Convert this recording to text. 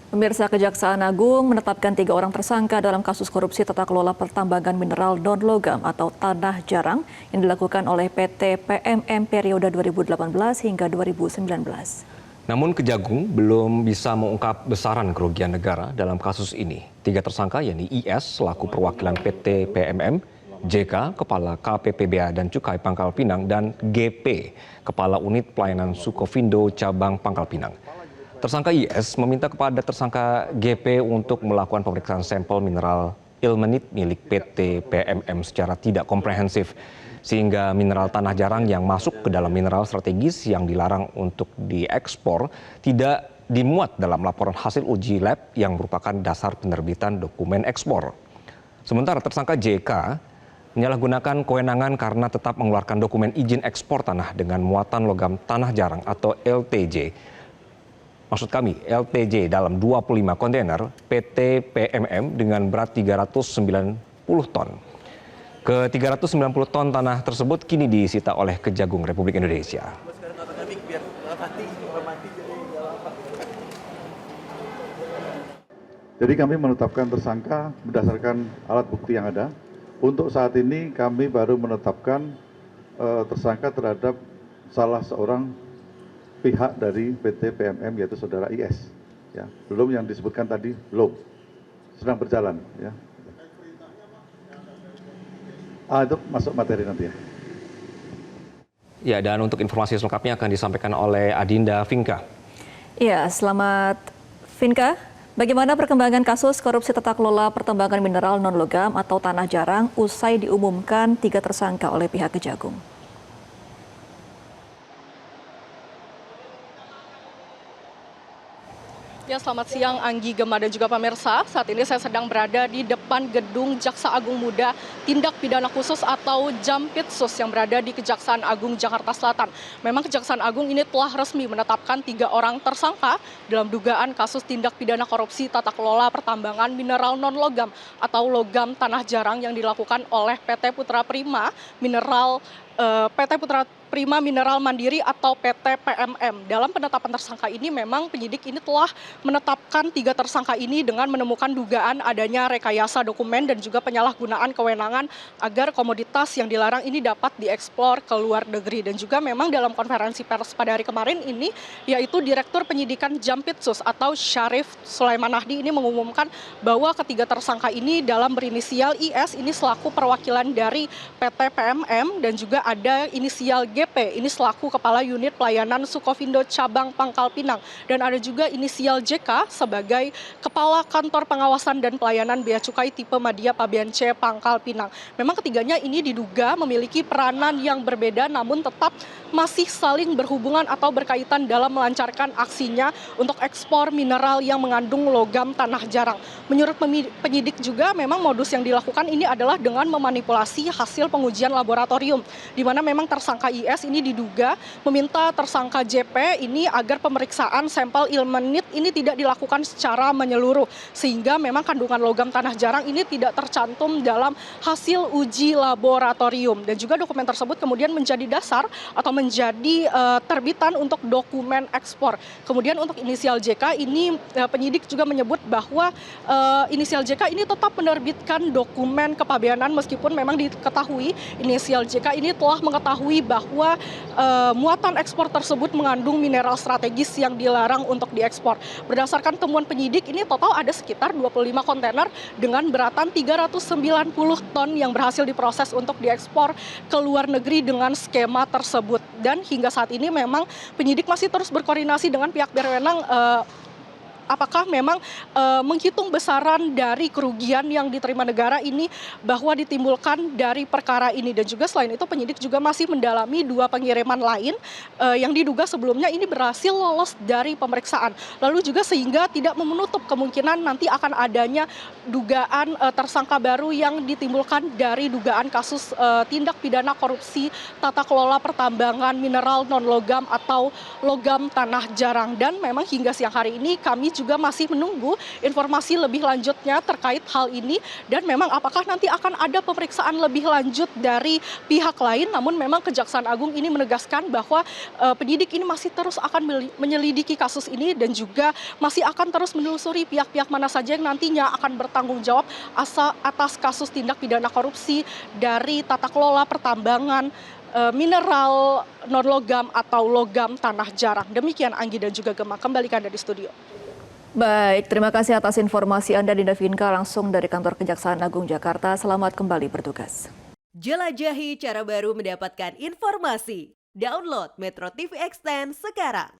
Pemirsa, Kejaksaan Agung menetapkan 3 orang tersangka dalam kasus korupsi tata kelola pertambangan mineral non-logam atau tanah jarang yang dilakukan oleh PT PMM periode 2018 hingga 2019. Namun Kejagung belum bisa mengungkap besaran kerugian negara dalam kasus ini. 3 tersangka yakni IS selaku perwakilan PT PMM, JK Kepala KPPBA dan Cukai Pangkal Pinang, dan GP Kepala Unit Pelayanan Sukovindo Cabang Pangkal Pinang. Tersangka IS meminta kepada tersangka GP untuk melakukan pemeriksaan sampel mineral ilmenit milik PT PMM secara tidak komprehensif, sehingga mineral tanah jarang yang masuk ke dalam mineral strategis yang dilarang untuk diekspor tidak dimuat dalam laporan hasil uji lab yang merupakan dasar penerbitan dokumen ekspor. Sementara tersangka JK menyalahgunakan kewenangan karena tetap mengeluarkan dokumen izin ekspor tanah dengan muatan logam tanah jarang atau LTJ. Maksud kami, LTJ dalam 25 kontainer PT PMM dengan berat 390 ton. Ke 390 ton tanah tersebut kini disita oleh Kejagung Republik Indonesia. Jadi kami menetapkan tersangka berdasarkan alat bukti yang ada. Untuk saat ini kami baru menetapkan tersangka terhadap salah seorang pihak dari PT PMM yaitu saudara IS. Ya, belum yang disebutkan tadi, belum. Sedang berjalan. Ya. Itu masuk materi nanti ya. Ya, dan untuk informasi selengkapnya akan disampaikan oleh Adinda Vinka. Ya, selamat Vinka. Bagaimana perkembangan kasus korupsi tata kelola pertambangan mineral non-logam atau tanah jarang usai diumumkan 3 tersangka oleh pihak Kejagung? Ya, selamat siang Anggi, Gema, dan juga pemirsa. Saat ini saya sedang berada di depan gedung Jaksa Agung Muda Tindak Pidana Khusus atau Jampitsus yang berada di Kejaksaan Agung Jakarta Selatan. Memang Kejaksaan Agung ini telah resmi menetapkan 3 orang tersangka dalam dugaan kasus tindak pidana korupsi tata kelola pertambangan mineral non-logam atau logam tanah jarang yang dilakukan oleh PT Putra Prima Mineral Mandiri atau PT PMM. Dalam penetapan tersangka ini memang penyidik ini telah menetapkan 3 tersangka ini dengan menemukan dugaan adanya rekayasa dokumen dan juga penyalahgunaan kewenangan agar komoditas yang dilarang ini dapat diekspor ke luar negeri. Dan juga memang dalam konferensi pers pada hari kemarin ini, yaitu Direktur Penyidikan Jampitsus atau Syarif Sulaiman Nahdi ini mengumumkan bahwa ketiga tersangka ini dalam berinisial IS ini selaku perwakilan dari PT PMM dan juga ada inisial GP ini selaku Kepala Unit Pelayanan Sukovindo Cabang Pangkal Pinang, dan ada juga inisial JK sebagai Kepala Kantor Pengawasan dan Pelayanan Bea Cukai tipe Madya Pabean C Pangkal Pinang. Memang ketiganya ini diduga memiliki peranan yang berbeda namun tetap masih saling berhubungan atau berkaitan dalam melancarkan aksinya untuk ekspor mineral yang mengandung logam tanah jarang. Menurut penyidik juga memang modus yang dilakukan ini adalah dengan memanipulasi hasil pengujian laboratorium, di mana memang tersangka IS ini diduga meminta tersangka JP ini agar pemeriksaan sampel ilmenit ini tidak dilakukan secara menyeluruh, sehingga memang kandungan logam tanah jarang ini tidak tercantum dalam hasil uji laboratorium. Dan juga dokumen tersebut kemudian menjadi dasar atau menjadi terbitan untuk dokumen ekspor. Kemudian untuk inisial JK ini penyidik juga menyebut bahwa inisial JK ini tetap menerbitkan dokumen kepabeanan meskipun memang diketahui inisial JK ini telah mengetahui bahwa muatan ekspor tersebut mengandung mineral strategis yang dilarang untuk diekspor. Berdasarkan temuan penyidik ini total ada sekitar 25 kontainer dengan beratan 390 ton yang berhasil diproses untuk diekspor ke luar negeri dengan skema tersebut. Dan hingga saat ini memang penyidik masih terus berkoordinasi dengan pihak berwenang apakah memang menghitung besaran dari kerugian yang diterima negara ini bahwa ditimbulkan dari perkara ini. Dan juga selain itu penyidik juga masih mendalami 2 pengiriman lain yang diduga sebelumnya ini berhasil lolos dari pemeriksaan. Lalu juga sehingga tidak menutup kemungkinan nanti akan adanya dugaan tersangka baru yang ditimbulkan dari dugaan kasus tindak pidana korupsi tata kelola pertambangan mineral non-logam atau logam tanah jarang. Dan memang hingga siang hari ini kami juga masih menunggu informasi lebih lanjutnya terkait hal ini dan memang apakah nanti akan ada pemeriksaan lebih lanjut dari pihak lain. Namun memang Kejaksaan Agung ini menegaskan bahwa penyidik ini masih terus akan menyelidiki kasus ini dan juga masih akan terus menelusuri pihak-pihak mana saja yang nantinya akan bertanggung jawab atas kasus tindak pidana korupsi dari tata kelola pertambangan mineral non-logam atau logam tanah jarang. Demikian Anggi dan juga Gemma, kembalikan dari studio. Baik, terima kasih atas informasi Anda Dinda Vinka langsung dari kantor Kejaksaan Agung Jakarta. Selamat kembali bertugas. Jelajahi cara baru mendapatkan informasi. Download Metro TV Extend sekarang.